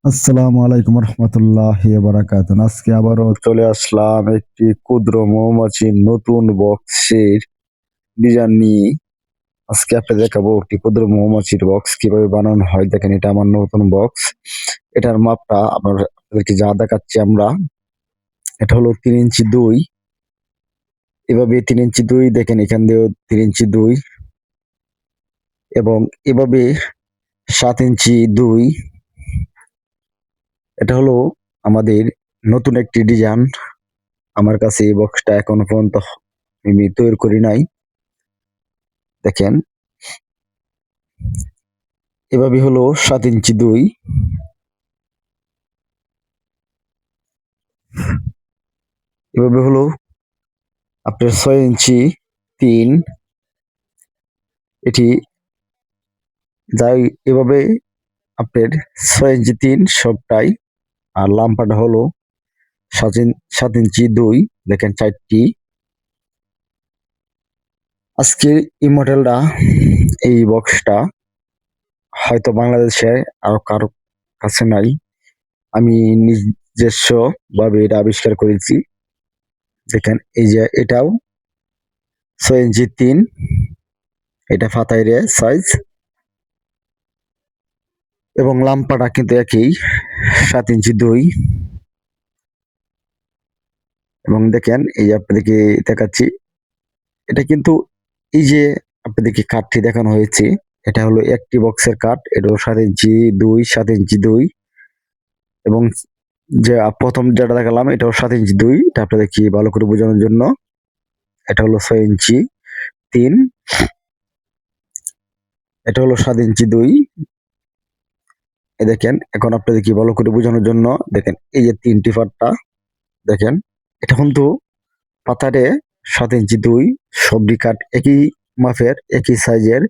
আসসালামু আলাইকুম রহমতুল্লাহি বারাকাতুহু। আজকে আবারও চলে আসলাম একটি ক্ষুদ্র মৌমাছির নতুন বক্সের ডিজাইন নিয়ে। আজকে আপনাদের দেখাবো একটি ক্ষুদ্র মৌমাছির বক্স কিভাবে বানানো হয়। দেখেন, এটা আমার নতুন বক্স। এটার মাপটা আপনাদেরকে যা দেখাচ্ছি আমরা, এটা হলো 3 ইঞ্চি 2। এভাবে 3 ইঞ্চি 2, দেখেন এখান দিয়েও 3 ইঞ্চি 2, এবং এভাবে 7 ইঞ্চি 2। এটা হলো আমাদের নতুন একটি ডিজাইন। আমার কাছে এই বক্সটা এখনো পর্যন্ত আমি তৈরি করি নাই। দেখেন, এভাবে হলো 7 ইঞ্চি 2, এভাবে হলো আপনার 6 ইঞ্চি 3। এটি যাই, এভাবে আপনার 6 ইঞ্চি 3 সবটাই। আর লাম্পাটা হলো 7 ইঞ্চি 2। দেখেন 4টি। আজকের এই মডেলটা, এই বক্সটা হয়তো বাংলাদেশে আর কারো কাছে নাই। আমি নিজস্ব ভাবে এটা আবিষ্কার করেছি। দেখেন, এই যে এটাও 6 ইঞ্চি 3, এটা ফাতাইয়ের সাইজ, এবং লাম্পাটা কিন্তু একই 7 ইঞ্চি 2। এবং দেখেন, এই যে আপনাদেরকে দেখাচ্ছি, এটা কিন্তু এই যে আপনাদেরকে কাঠটি দেখানো হয়েছে, এটা হলো একটি বক্সের কাঠ। এটাও 7 ইঞ্চি 2, 7 ইঞ্চি 2। এবং যে প্রথম যেটা দেখালাম, এটাও 7 ইঞ্চি 2। এটা আপনাদেরকে ভালো করে বোঝানোর জন্য। এটা হলো 6 ইঞ্চি 3, এটা হলো 7 ইঞ্চি 2। দেখেন, এখন আপনাদেরকে ভালো করে বোঝানোর জন্য, দেখেন এই যে 3টি পার্টটা, দেখেন এটা কিন্তু পাতারে 7 ইঞ্চি 2। সবজি কাঠ একই মাপের, একই সাইজের,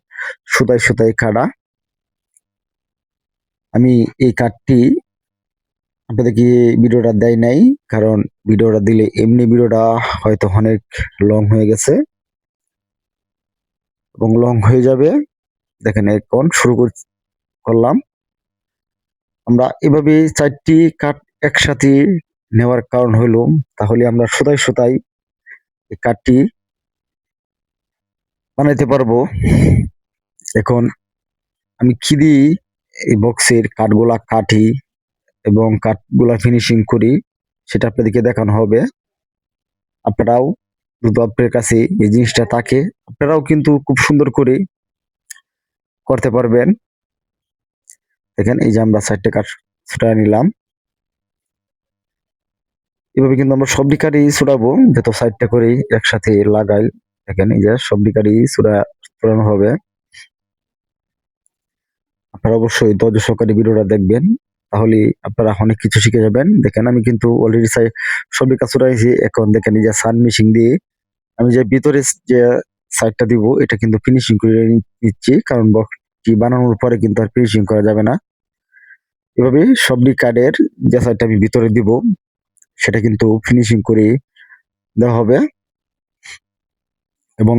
সুতায় সুতায় কাটা। আমি এই কাঠটি আপনাদেরকে ভিডিওটা দেয় নাই, কারণ ভিডিওটা দিলে এমনি ভিডিওটা হয়তো অনেক লং হয়ে গেছে এবং লং হয়ে যাবে। দেখেন, এখন শুরু করলাম। আমরা এভাবে 4টি কাঠ একসাথে নেওয়ার কারণ হলো, তাহলে আমরা সুতায় সুতায় এই কাঠটি বানাইতে পারবো। এখন আমি কি দিয়ে এই বক্সের কাঠগুলা কাটি এবং কাঠগুলা ফিনিশিং করি, সেটা আপনাদেরকে দেখানো হবে। আপনারাও যদি আপনার কাছে এই জিনিসটা থাকে, আপনারাও কিন্তু খুব সুন্দর করে করতে পারবেন। দেখেন, এই যে আমরা 4টে কাঠ ছুটায় নিলাম। এভাবে কিন্তু আমরা সবজি কাঠই ছুটাবো, যত 4টা করে একসাথে লাগাই। দেখেন, এই যে সবজি কাঠই ছুটানো হবে। আপনারা অবশ্যই ধৈর্য সহকারে ভিডিওটা দেখবেন, তাহলে আপনারা অনেক কিছু শিখে যাবেন। দেখেন, আমি কিন্তু অলরেডি সবজি কাজ ছুটাইছি। এখন দেখেন, এই যে সান মেশিন দিয়ে আমি যে ভিতরে যে সাইডটা দিব, এটা কিন্তু ফিনিশিং করে নিচ্ছি, কারণ বক্সটি বানানোর পরে কিন্তু আর ফিনিশিং করা যাবে না। এভাবে সবজি কার্ডের যে সাইডটা আমি ভিতরে দিব, সেটা কিন্তু ফিনিশিং করে দেওয়া হবে। এবং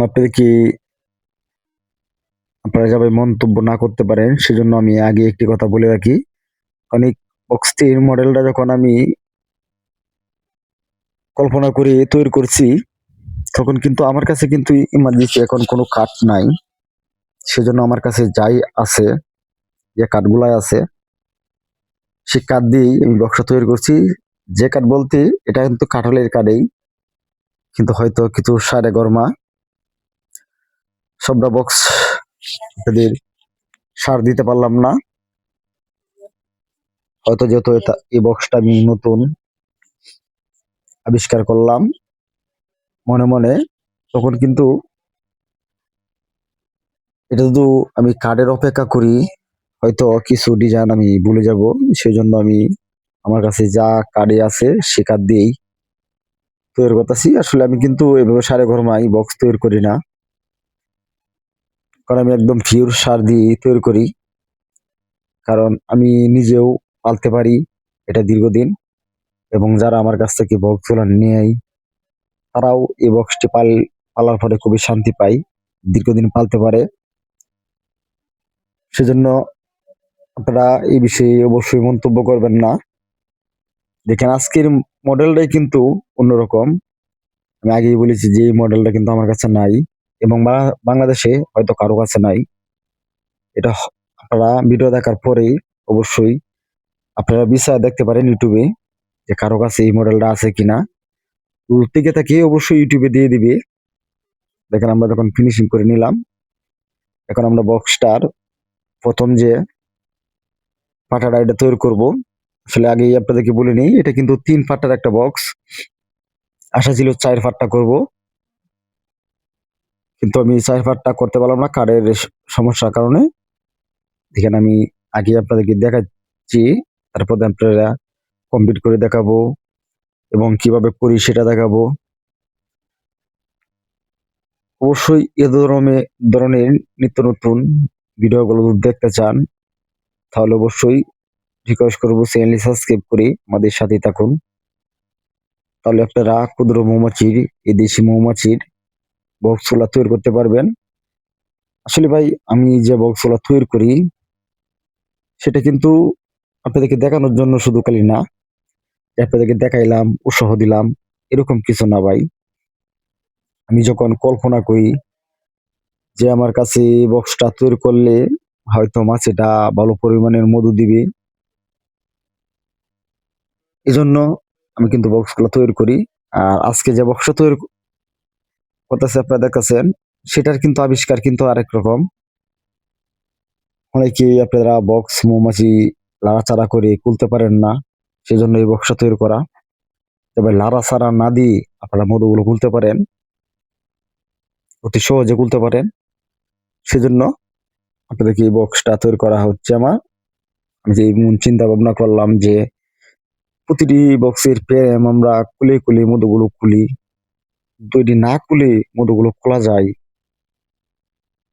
আপনারা যাবে মন্তব্য না করতে পারেন, সেজন্য আমি আগে একটি কথা বলে রাখি। অনেক বক্সটির মডেলটা যখন আমি কল্পনা করে তৈরি করছি, তখন কিন্তু আমার কাছে কিন্তু ইমার্জেন্সি এখন কোনো কাঠ নাই। সেজন্য আমার কাছে যাই আছে, যে কাঠগুলাই আছে, সে কাঠ দিয়েই আমি বক্সটা তৈরি করছি। যে কাঠ বলতে, এটা কিন্তু কাঁঠালের কাঠেই, কিন্তু হয়তো কিছু সারে গরমা সবটা বক্স আপনাদের সার দিতে পারলাম না। হয়তো যেহেতু এই বক্সটা আমি নতুন আবিষ্কার করলাম মনে মনে, তখন কিন্তু এটা শুধু আমি কার্ডের অপেক্ষা করি, হয়তো কিছু ডিজাইন আমি ভুলে যাব। সেই জন্য আমি আমার কাছে যা কার্ডে আছে সে কার্ড দিয়েই তৈরি করতেছি। আসলে আমি কিন্তু এভাবে সারে গরমাই বক্স তৈরি করি না, কারণ আমি একদম পিওর সার দিয়ে তৈরি করি। কারণ আমি নিজেও পালতে পারি এটা দীর্ঘদিন, এবং যারা আমার কাছ থেকে বক্সগুলো নেয়, তারাও এই বক্সটি পালার পরে খুবই শান্তি পায়, দীর্ঘদিন পালতে পারে। সেজন্য আপনারা এই বিষয়ে অবশ্যই মন্তব্য করবেন না। দেখেন আজকের মডেলটাই কিন্তু অন্যরকম। আমি আগেই বলেছি যে এই মডেলটা কিন্তু আমার কাছে নাই এবং বাংলাদেশে হয়তো কারো কাছে নাই। এটা আপনারা ভিডিও দেখার পরেই অবশ্যই আপনারা বিচার দেখতে পারেন ইউটিউবে যে কারো কাছে এই মডেলটা আছে কিনা। থেকে থাকে অবশ্যই ইউটিউবে দিয়ে দিবে। দেখেন আমরা যখন ফিনিশিং করে নিলাম, এখন আমরা বক্সটার প্রথম যে পাটাটা এটা তৈরি করব। আসলে আগেই আপনাদেরকে বলে নিই, এটা কিন্তু 3 পাটার একটা বক্স। আশা ছিল 4 পাটটা করব, কিন্তু আমি 4 পাটটা করতে পারলাম না কারের সমস্যার কারণে। দেখেন আমি আগে আপনাদেরকে দেখাচ্ছি, তারপর আপনারা কমপ্লিট করে দেখাবো এবং কিভাবে করি সেটা দেখাবো। অবশ্যই এ ধরনের নিত্য নতুন ভিডিওগুলো যদি দেখতে চান তাহলে অবশ্যই রিকোয়েস্ট করবো চ্যানেলটি সাবস্ক্রাইব করে আমাদের সাথে থাকুন। তাহলে আপনারা ক্ষুদ্র মৌমাছির, এই দেশি মৌমাছির বক্সগুলা তৈরি করতে পারবেন। আসলে ভাই আমি যে বক্সগুলা তৈরি করি সেটা কিন্তু আপনাদেরকে দেখানোর জন্য শুধু খালি না, যে আপনাদেরকে দেখাইলাম উৎসাহ দিলাম এরকম কিছু না ভাই। আমি যখন কল্পনা করি যে আমার কাছে বক্সটা তৈরি করলে হয়তো মাছিটা ভালো পরিমাণের মধু দিবে, এজন্য আমি কিন্তু বক্সগুলো তৈরি করি। আর আজকে যে বক্সটা তৈরি করতেছে আপনারা দেখতেছেন, সেটার কিন্তু আবিষ্কার কিন্তু আরেক রকম। অনেকেই আপনারা বক্স মৌমাছি লাড়াচাড়া করে খুলতে পারেন না, সেজন্য এই বক্সটা তৈরি করা। তবে লাড়াচাড়া না দিয়ে আপনারা মধুগুলো খুলতে পারেন, অতি সহজে খুলতে পারেন। সেজন্য আপনাদেরকে এই বক্সটা তৈরি করা হচ্ছে আমার। আমি যে চিন্তা ভাবনা করলাম যে প্রতিটি বক্সের ফ্রেম আমরা খুলে খুলে মধুগুলো খুলি, যদি না খুলে মধুগুলো খোলা যায়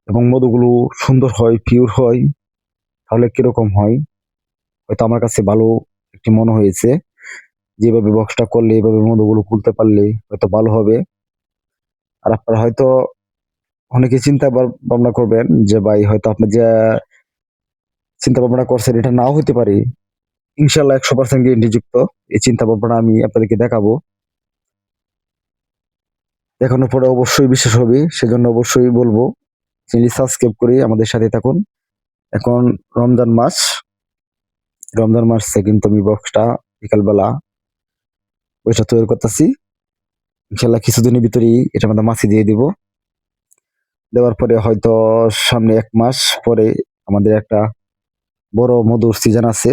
এবং মধুগুলো সুন্দর হয়, পিওর হয়, তাহলে কিরকম হয়। হয়তো আমার কাছে ভালো একটি মনে হয়েছে, যেভাবে বক্সটা করলে এভাবে মধুগুলো খুলতে পারলে হয়তো ভালো হবে। আর আপনারা হয়তো অনেকে চিন্তা ভাবনা করবেন যে ভাই হয়তো আপনি যে চিন্তা ভাবনা করছেন এটা নাও হতে পারে। ইনশাল্লাহ 100% গ্যারেন্টি যুক্ত এই চিন্তা ভাবনা আমি আপনাদেরকে দেখাবো। দেখানোর পরে অবশ্যই বিশ্বাস হবে, সেজন্য অবশ্যই বলবো চ্যানেল সাবস্ক্রাইব করে আমাদের সাথে থাকুন। এখন রমজান মাস, রমজান মাসে কিন্তু আমি বক্সটা বিকালবেলা ওইটা তৈরি করতেছি। ইনশাল্লাহ কিছুদিনের ভিতরেই এটা আমাদের মাছি দিয়ে দিব। দেওয়ার পরে হয়তো সামনে 1 মাস পরে আমাদের একটা বড় মধুর সিজন আছে,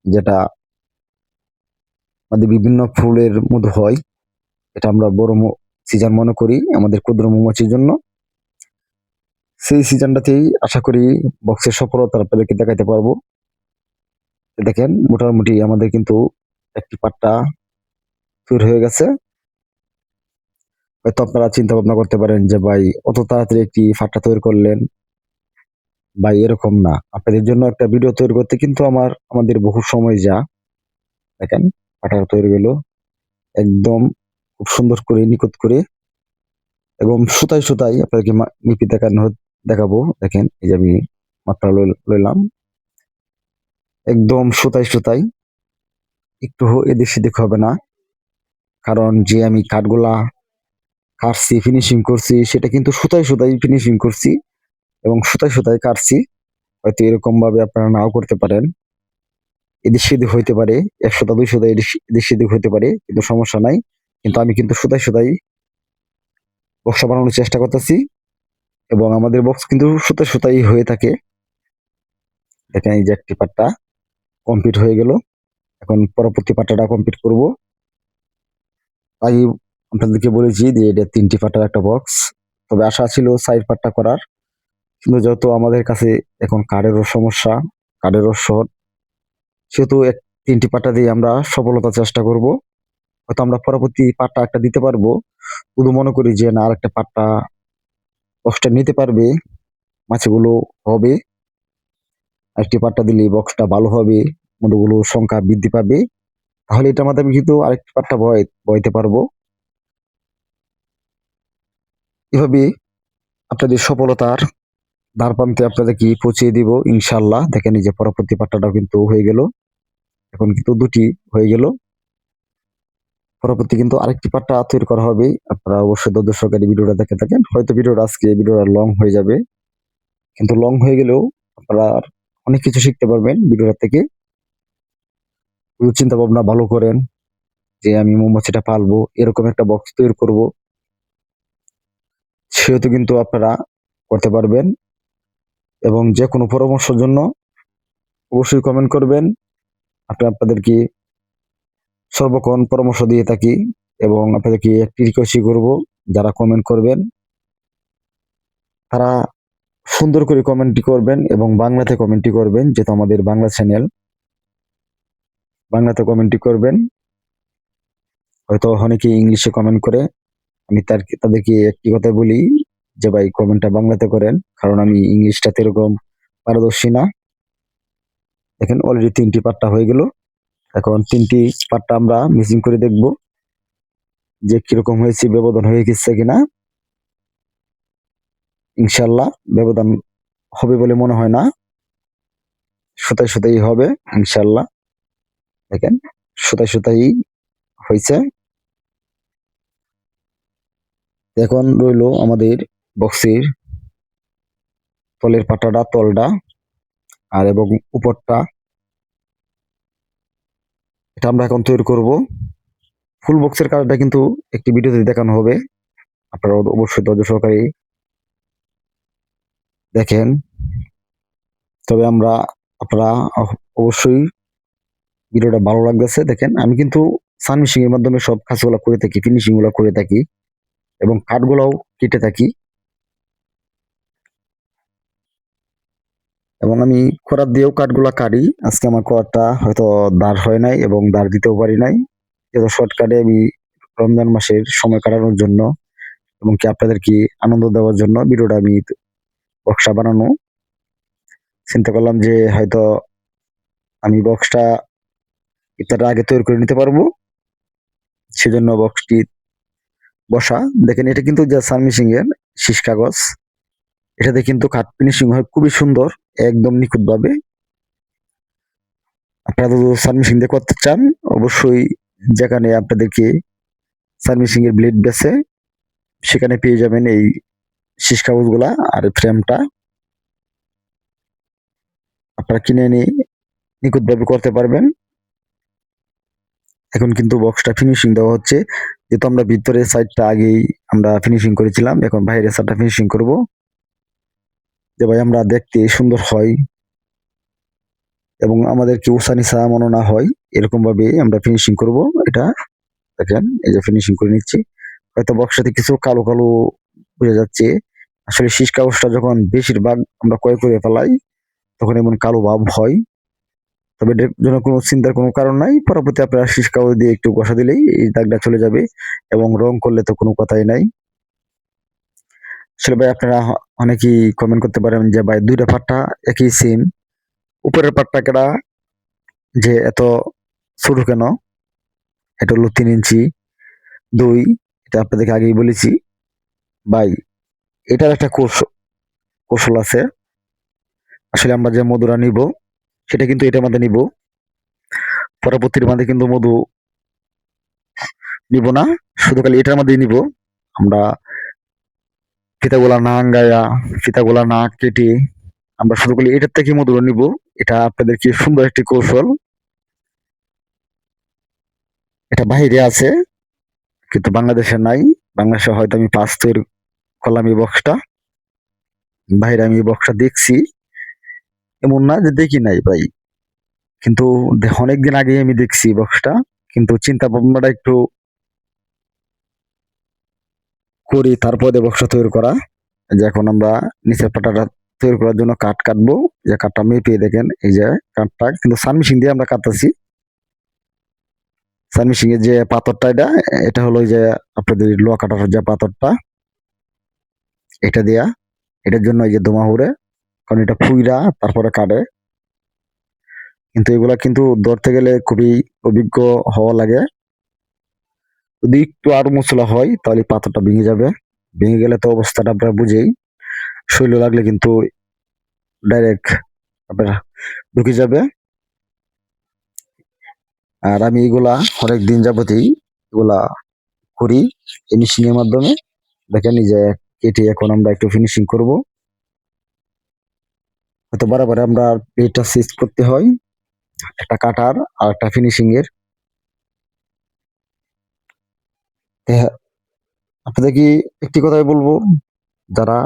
যেটা আমাদের বিভিন্ন ফুলের মধু হয়। এটা আমরা বড় সিজন মনে করি আমাদের ক্ষুদ্র মৌমাছির জন্য। সেই সিজনটাতেই আশা করি বক্সের সফলতা আপনাদেরকে দেখাতে পারবো। দেখেন মোটামুটি আমাদের কিন্তু একটি পাট্টা তৈরি হয়ে গেছে। হয়তো আপনারা চিন্তা ভাবনা করতে পারেন যে ভাই অত তাড়াতাড়ি একটি পাট্টা তৈরি করলেন। ভাই এরকম না, আপনাদের জন্য একটা ভিডিও তৈরি করতে কিন্তু আমাদের বহু সময় যা। দেখেন পাটাটা তৈরি হলো একদম খুব সুন্দর করে নিখুঁত করে এবং সুতায় সুতায় আপনাদেরকে মিপি দেখাবো। দেখেন এই যে আমি মাত্রা লইলাম একদম সুতায় সুতায়, একটু এদিক সেদিক হবে না। কারণ যে আমি কাঠগুলা কাটছি ফিনিশিং করছি সেটা কিন্তু সুতায় সুতায় ফিনিশিং করছি এবং সুতায় সুতায় কাটছি। হয়তো এরকম ভাবে আপনারা নাও করতে পারেন, এদিক সেদিক হইতে পারে, 100টা 200টা এদিক সেদিক হইতে পারে, কিন্তু সমস্যা নাই। কিন্তু আমি কিন্তু সুতায় সুতায় বক্সা বানানোর চেষ্টা করতেছি এবং আমাদের বক্স কিন্তু সুতায় সুতাই হয়ে থাকে। দেখেন এই যে একটি পাট্টা কমপ্লিট হয়ে গেল, এখন পরবর্তী পাট্টাটা কমপ্লিট করব। তাই আপনাদেরকে বলেছি যে এটা 3টি পাট্টার একটা বক্স। তবে আশা ছিল 4 পাট্টা করার, কিন্তু যেহেতু আমাদের কাছে এখন কার্ডেরও সমস্যা, কার্ডেরও শর্ট, সেহেতু 3টি পাট্টা দিয়ে আমরা সফলতা চেষ্টা করব। হয়তো আমরা পরবর্তী পাট্টা একটা দিতে পারবো, শুধু মনে করি যে না আরেকটা পাট্টা বক্সটা নিতে পারবে, মাছগুলো হবে। আরেকটি পাট্টা দিলে বক্সটা ভালো হবে, মধুগুলো সংখ্যা বৃদ্ধি পাবে। তাহলে এটার মাধ্যমে কিন্তু আরেকটি পাট্টা বইতে পারবো। এভাবে আপনাদের সফলতার দ্বার প্রান্তে আপনাদের কি পৌঁছিয়ে দিব ইনশাল্লাহ। দেখেন এই যে পরবর্তী পাট্টাটাও কিন্তু হয়ে গেল, এখন কিন্তু দুটি হয়ে গেল। পরবর্তী কিন্তু আরেকটি পাট্টা তৈরি করা হবে। আপনারা অবশ্যই ধৈর্য সহকারে ভিডিওটা দেখে থাকেন। হয়তো ভিডিওটা লং হয়ে যাবে, কিন্তু লং হয়ে গেলেও আপনারা অনেক কিছু শিখতে পারবেন ভিডিওটা থেকে। চিন্তা ভাবনা ভালো করেন যে আমি মৌমাছিটা পালবো, এরকম একটা বক্স তৈরি করব, সেহেতু কিন্তু আপনারা করতে পারবেন। এবং যে কোনো পরামর্শের জন্য অবশ্যই কমেন্ট করবেন। আপনাদেরকে সর্বক্ষণ পরামর্শ দিয়ে থাকি এবং আপনাদেরকে একটি রিকোয়েস্ট করব, যারা কমেন্ট করবেন তারা সুন্দর করে কমেন্টটি করবেন এবং বাংলাতে কমেন্টটি করবেন, যেহেতু আমাদের বাংলা চ্যানেল, বাংলাতে কমেন্টটি করবেন। হয়তো অনেকে ইংলিশে কমেন্ট করে, আমি তাদেরকে একটি কথা বলি যে ভাই কমেন্টটা বাংলাতে করেন, কারণ আমি ইংলিশটাতে এরকম পারদর্শী না। দেখেন অলরেডি 3টি পাট্টা হয়ে গেল, এখন 3টি পাট্টা আমরা মিসিং করে দেখব যে কিরকম হয়েছে, ব্যবধান হয়ে গেছে কিনা। ইনশাল্লাহ ব্যবধান হবে বলে মনে হয় না, সুতাই সুতাই হবে ইনশাল্লাহ। দেখেন সুতাই সুতাই হয়েছে। এখন রইলো আমাদের বক্সের তলের পাটাটা, তলটা আর এবং উপরটা, এটা আমরা এখন তৈরি করব। ফুল বক্সের কাজটা কিন্তু একটি ভিডিওতে দেখানো হবে, আপনারা অবশ্যই ধৈর্য সহকারে দেখেন। তবে আপনারা অবশ্যই ভিডিওটা ভালো লাগতেছে। দেখেন আমি কিন্তু সানমিশিং এর মাধ্যমে সব কাজগুলো করে থাকি, ফিনিশিং গুলো করে থাকি এবং কাঠগুলোও কেটে থাকি। এবং আমি খরার দিয়েও কাঠগুলা কাটি। আজকে আমার খরাটা হয়তো দাঁড় হয় নাই এবং দাঁড় দিতেও পারি নাই, যেহেতু শর্টকাটে আমি রমজান মাসের সময় কাটানোর জন্য এবং কি আপনাদেরকে আনন্দ দেওয়ার জন্য ভিডিওটা আমি বক্সটা বানানো চিন্তা করলাম যে হয়তো আমি বক্সটা ইফতারের আগে তৈরি করে নিতে পারবো, সেজন্য বক্সটি বসা। দেখেন এটা কিন্তু যা সানমিশিং এর শীষ কাগজ, এটাতে কিন্তু কাঠ ফিনিশিং হয় খুবই সুন্দর, একদম নিখুঁত ভাবে। আপনারা যদি সানমিশিং দিয়ে করতে চান অবশ্যই যেখানে আপনাদেরকে সানমিশিং এর ব্লেড বেছে সেখানে পেয়ে যাবেন এই শীষ কাগজ গুলা আর ফ্রেমটা। আপনারা কিনে নিয়ে নিখুঁত ভাবে করতে পারবেন। এখন কিন্তু বক্সটা ফিনিশিং দেওয়া হচ্ছে, যেহেতু আমরা ভিতরের সাইডটা আগেই আমরা ফিনিশিং করেছিলাম, এখন বাইরের সাইডটা ফিনিশিং করব, যে ভাই আমরা দেখতে সুন্দর হয় এবং আমাদেরকে উঁচা নিচা মনে না হয়, এরকম ভাবে আমরা ফিনিশিং করব। এটা দেখেন এই যে ফিনিশিং করে নিচ্ছি। হয়তো বক্সটাতে কিছু কালো কালো বোঝা যাচ্ছে, আসলে শীষ কাগজটা যখন বেশিরভাগ আমরা ক্রয় করে ফেলাই তখন এমন কালো ভাব হয়। তবে এটার জন্য কোনো চিন্তার কোনো কারণ নাই, পরবর্তী আপনারা শীষ কাগজ দিয়ে একটু ঘষা দিলেই এই দাগটা চলে যাবে এবং রং করলে তো কোনো কথাই নাই। আসলে ভাই আপনারা অনেকেই কমেন্ট করতে পারেন যে ভাই দুইটা পাট্টা একই সেম, উপরের পাট্টা কেডা যে এত ছোট কেন? এটা হলো 3 ইঞ্চি 2, এটা আপনাদেরকে আগেই বলেছি ভাই। এটার একটা কৌশল আছে। আসলে আমরা যে মধুরা নিব সেটা কিন্তু এটার মধ্যে নিব, পরবর্তীর মধ্যে কিন্তু মধু নিব না, শুধু খালি এটার মধ্যেই নিব। আমরা ফিতাগুলা না আঙ্গায়া, ফিতাগুলা না কেটে আমরা শুধু খালি এটার থেকে মধুরা নিব। এটা আপনাদেরকে সুন্দর একটি কৌশল, এটা বাহিরে আছে কিন্তু বাংলাদেশে নাই। বাংলাদেশে হয়তো আমি পাঁচ তৈরি করলাম এই বক্সটা, বাইরে আমি এই বক্সটা দেখছি, এমন না যে দেখি নাই ভাই, কিন্তু অনেকদিন আগে আমি দেখছি বক্সটা, কিন্তু চিন্তা ভাবনাটা একটু করি তারপরে বক্সটা তৈরি করা। যে এখন আমরা নিচের পাটাটা তৈরি করার জন্য কাঠ কাটবো, যে কাঠটা মেপে দেখেন এই যে কাঠটা কিন্তু সানমিশিং দিয়ে আমরা কাটতেছি। সানমিশিং এর যে পাথরটা এটা হলো যে আপনাদের লোহা কাটার যে পাথরটা, এটা দেয়া, এটার জন্য এই যে ধোঁয়া উড়ে, কারণ এটা ফুইরা তারপরে কাটে। কিন্তু এগুলা কিন্তু ধরতে গেলে খুবই অভিজ্ঞ হওয়া লাগে। যদি একটু আরো মশলা হয় তাহলে পাথরটা ভেঙে যাবে, ভেঙে গেলে তো অবস্থাটা আপনারা বুঝেই, শৈল লাগলে কিন্তু ডাইরেক্ট আপনার ঢুকে যাবে। আর আমি এগুলা অনেক দিন যাবতই এগুলা করি ফিনিশিং এর মাধ্যমে। দেখেন এই যে কেটে এখন আমরা একটু ফিনিশিং করব। হয়তো বারবার আমরা প্লেটটা চেঞ্জ করতে হয়, একটা কাটার আর একটা ফিনিশিং এর। হ্যাঁ, আপনাদের কি একটি কথাই বলবো, যারা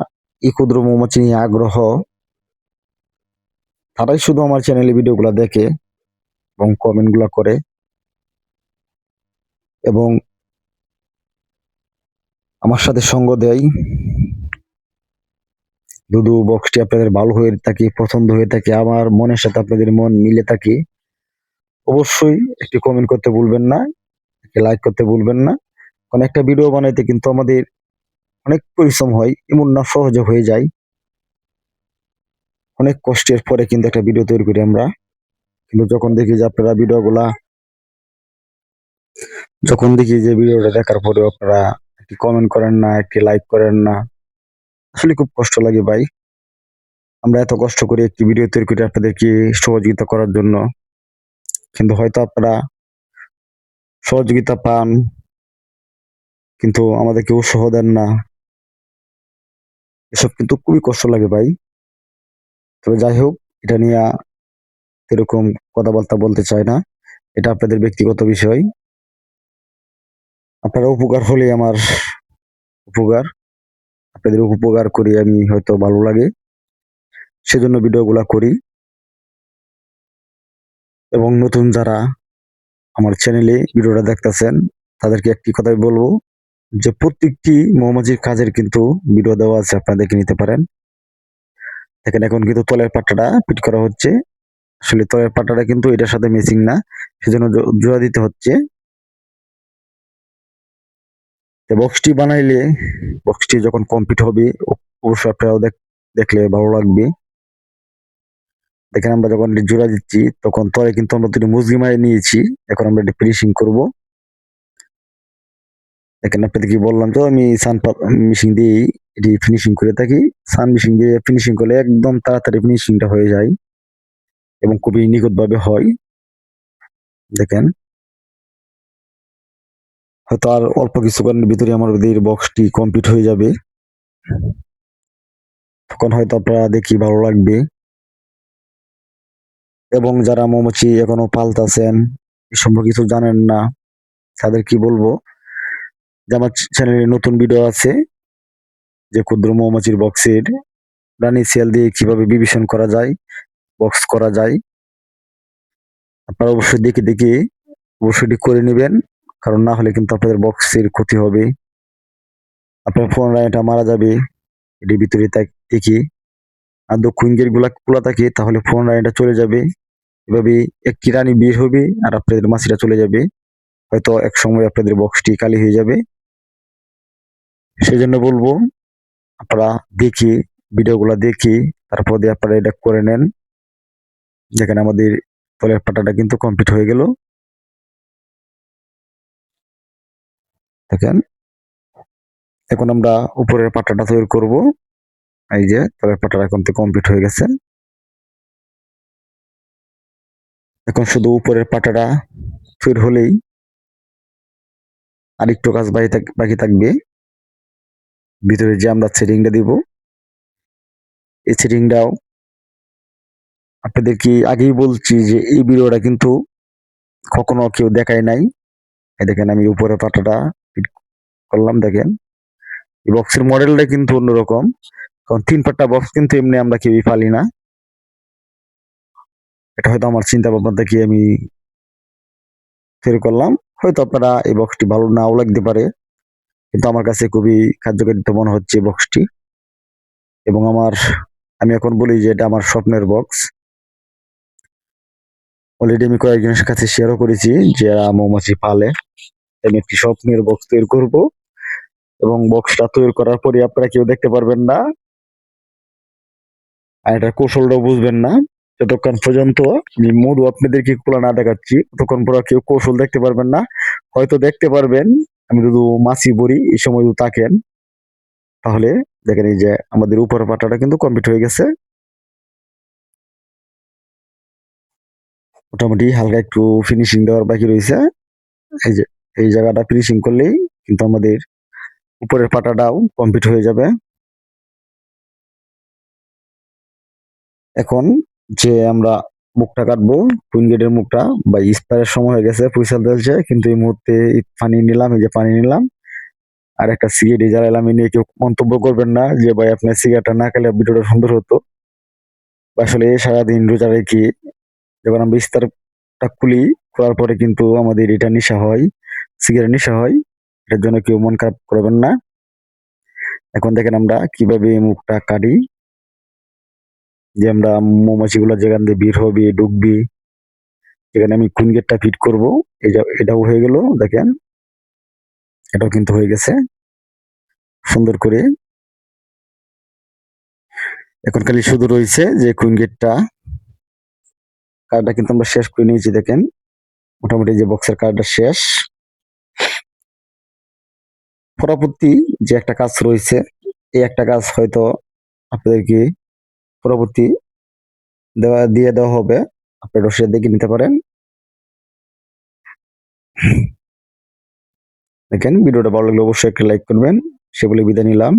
এই ক্ষুদ্র মৌমাছি নিয়ে আগ্রহ, তারাই শুধু আমার চ্যানেলে ভিডিওগুলো দেখে এবং কমেন্ট গুলা করে এবং আমার সাথে সঙ্গ দেয়। যদি বক্সটি আপনাদের ভালো হয়ে থাকে, পছন্দ হয়ে থাকে, আমার মনের সাথে আপনাদের মন মিলে থাকে, অবশ্যই একটি কমেন্ট করতে ভুলবেন না, একটি লাইক করতে ভুলবেন না। কারণ একটা ভিডিও বানাইতে কিন্তু আমাদের অনেক পরিশ্রম হয়, এমন না সহজে হয়ে যায়। অনেক কষ্টের পরে কিন্তু একটা ভিডিও তৈরি করি আমরা। কিন্তু যখন দেখি যে ভিডিওটা দেখার পরে আপনারা একটি কমেন্ট করেন না, একটি লাইক করেন না, আসলে খুব কষ্ট লাগে ভাই। আমরা এত কষ্ট করে একটি ভিডিও তৈরি করি আপনাদেরকে সহযোগিতা করার জন্য, কিন্তু হয়তো আপনারা সহযোগিতা পান কিন্তু আমাদেরকে উৎসাহ দেন না। এসব কিন্তু খুবই কষ্ট লাগে ভাই। তবে যাই হোক, এটা নিয়ে এরকম কথাবার্তা বলতে চাই না, এটা আপনাদের ব্যক্তিগত বিষয়। আপনারা উপকার হলে আমার উপকার, আপনাদের উপকার করি আমি, হয়তো ভালো লাগে, সেজন্য ভিডিওগুলা করি। এবং নতুন যারা আমার চ্যানেলে ভিডিওটা দেখতেছেন, তাদেরকে একটি কথাই বলবো যে প্রত্যেকটি মৌমাছির কাজের কিন্তু ভিডিও দেওয়া আছে, আপনারা দেখে নিতে পারেন। দেখেন এখন কিন্তু তলের পাট্টাটা ফিট করা হচ্ছে। আসলে তলের পাট্টাটা কিন্তু এটার সাথে ম্যাচিং না, সেজন্য জোড়া দিতে হচ্ছে। বক্সটি বানাইলে, বক্সটি যখন কমপ্লিট হবে, অবশ্যই আপনারাও দেখলে ভালো লাগবে। দেখেন আমরা যখন জোড়া দিচ্ছি তখন তলে কিন্তু আমরা দুটি মুরগি মারি নিয়েছি, এখন আমরা এটা ফিনিশিং করব। দেখেন আপনাদের কি বললাম, তো আমি মেশিন দিয়ে এটি ফিনিশিং করে থাকি। সান মেশিন দিয়ে ফিনিশিং করলে একদম তাড়াতাড়ি ফিনিশিংটা হয়ে যায় এবং খুবই নিখুঁত ভাবে হয়। দেখেন হয়তো আর অল্প কিছুক্ষণের ভিতরে আমাদের বক্সটি কমপ্লিট হয়ে যাবে, তখন হয়তো আপনারা দেখি ভালো লাগবে। এবং যারা মৌমাছি এখনো পালতাছেন, এ সম্পর্কে কিছু জানেন না, তাদের কি বলবো যে আমার চ্যানেলে নতুন ভিডিও আছে, যে ক্ষুদ্র মৌমাছির বক্সের রানী সেল দিয়ে কিভাবে বিভীষণ করা যায়, বক্স করা যায়। আপনারা অবশ্যই দেখে দেখে অবশ্যই এটি করে নেবেন, কারণ না হলে কিন্তু আপনাদের বক্সের ক্ষতি হবে, আপনার ফোন রানিটা মারা যাবে এটির ভিতরে দেখি। আর দক্ষিণ গেট গুলা খোলা থাকে তাহলে ফোন রানিটা চলে যাবে, এভাবে একটি রানী বের হবে আর আপনাদের মাছিটা চলে যাবে, হয়তো এক সময় আপনাদের বক্সটি খালি হয়ে যাবে। সেই জন্য বলবো আপনারা দেখে, ভিডিওগুলো দেখে তারপর দিয়ে আপনারা এটা করে নেন। যেখানে আমাদের তলের পাটাটা কিন্তু কমপ্লিট হয়ে গেল। দেখেন এখন আমরা উপরের পাটাটা তৈরি করব। এই যে তলের পাটাটা এখন কমপ্লিট হয়ে গেছে, এখন শুধু উপরের পাটাটা তৈরি হলেই আরেকটু কাজ বাকি থাকবে। ভিতরে যে আমরা সেটিংটা দিব, এই সেটিংটাও আপনাদেরকে আগেই বলছি যে এই ভিডিওটা কিন্তু কখনো কেউ দেখায় নাই। এই দেখেন আমি উপরের পাটাটা ফিট করলাম। দেখেন এই বক্সের মডেলটা কিন্তু অন্যরকম, কারণ 3 পাট্টা বক্স কিন্তু এমনি আমরা কেউই পালি না। এটা হয়তো আমার চিন্তা ভাবনা থেকে আমি তৈরি করলাম, হয়তো আপনারা এই বক্সটি ভালো নাও লাগতে পারে, কিন্তু আমার কাছে খুবই কার্যকারিতা মনে হচ্ছে বক্সটি। এবং আমি এখন বলি যে এটা আমার স্বপ্নের বক্স। অলরেডি আমি কয়েকজনের কাছে শেয়ারও করেছি যারা মৌমাছি পালে, আমি একটি স্বপ্নের বক্স তৈরি করব এবং বক্সটা তৈরি করার পরে আপনারা কেউ দেখতে পারবেন না আর এটার কৌশলটাও বুঝবেন না। যতক্ষণ পর্যন্ত আমি মধু আপনাদেরকে খোলা না দেখাচ্ছি ততক্ষণ পর কেউ কৌশল দেখতে পারবেন না। হয়তো দেখতে পারবেন আমি যদি মাছি বড়ি এই সময় যদি তাকেন, তাহলে দেখেন এই যে আমাদের উপরের পাটাটা কিন্তু কমপ্লিট হয়ে গেছে। মোটামুটি হালকা একটু ফিনিশিং দেওয়ার বাকি রয়েছে। এই যে এই জায়গাটা ফিনিশিং করলেই কিন্তু আমাদের উপরের পাটাটাও কমপ্লিট হয়ে যাবে। এখন যে আমরা মুখটা কাটবো, কুইন গেটের মুখটা বা ইস্তারের সময় হয়ে গেছে, ফুইসাল চলছে, কিন্তু এই মুহূর্তে পানি নিলাম, এই যে পানি নিলাম আর একটা সিগারেট জ্বালাইলাম। এই নিয়ে কেউ মন্তব্য করবেন না যে ভাই আপনার সিগারেটটা না খেলে ভিডিওটা সুন্দর হতো। আসলে সারাদিন রোজা রেখে যখন আমরা ইস্তারটা খুলি, খোলার পরে কিন্তু আমাদের এটা নেশা হয়, সিগারেট নেশা হয়। এটার জন্য কেউ মন খারাপ করবেন না। এখন দেখেন আমরা কিভাবে এই মুখটা কাটি, যে আমরা মৌমাছি গুলা যেখান দিয়ে বের হবে ঢুকবি, যেখানে আমি কুইন গেটটা ফিট করবো, এটাও হয়ে গেল। দেখেন এটাও কিন্তু হয়ে গেছে সুন্দর করে। এখন খালি শুধু রয়েছে যে কুইন গেটটা কাজটা কিন্তু আমরা শেষ করে নিয়েছি। দেখেন মোটামুটি যে বক্সের কাজটা শেষ। পরবর্তী যে একটা কাজ রয়েছে, এই একটা কাজ হয়তো আপনাদেরকে পরবর্তী দিয়ে দেওয়া হবে, আপনারা সেটা দেখে নিতে পারেন। দেখেন ভিডিওটা ভালো লাগলে অবশ্যই একটা লাইক করবেন। সে বলে বিদায় নিলাম।